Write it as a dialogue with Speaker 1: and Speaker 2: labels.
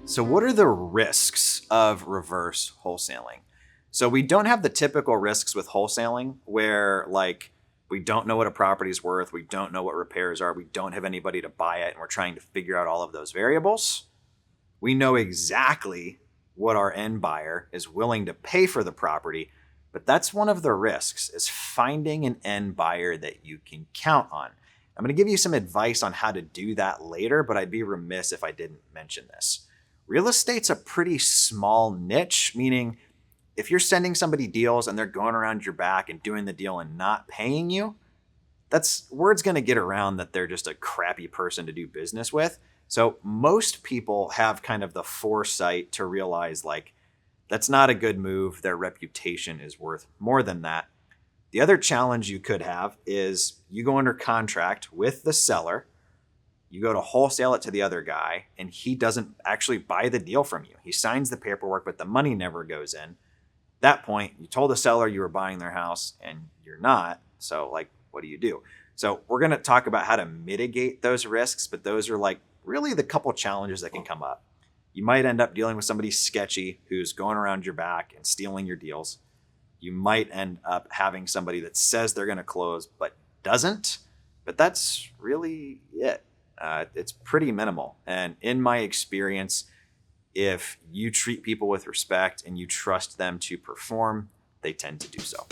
Speaker 1: So what are the risks of reverse wholesaling? So we don't have the typical risks with wholesaling where like we don't know what a property is worth, we don't know what repairs are, we don't have anybody to buy it, and we're trying to figure out all of those variables. We know exactly what our end buyer is willing to pay for the property, but that's one of the risks is finding an end buyer that you can count on. I'm going to give you some advice on how to do that later, but I'd be remiss if I didn't mention this. Real estate's a pretty small niche, meaning if you're sending somebody deals and they're going around your back and doing the deal and not paying you, that's word's going to get around that they're just a crappy person to do business with. So most people have kind of the foresight to realize like that's not a good move. Their reputation is worth more than that. The other challenge you could have is you go under contract with the seller, you go to wholesale it to the other guy, and he doesn't actually buy the deal from you. He signs the paperwork, but the money never goes in. At that point, you told the seller you were buying their house and you're not. So like, what do you do? So we're going to talk about how to mitigate those risks, but those are like really the couple challenges that can come up. You might end up dealing with somebody sketchy who's going around your back and stealing your deals. You might end up having somebody that says they're going to close but doesn't. But that's really it. It's pretty minimal. And in my experience, if you treat people with respect and you trust them to perform, they tend to do so.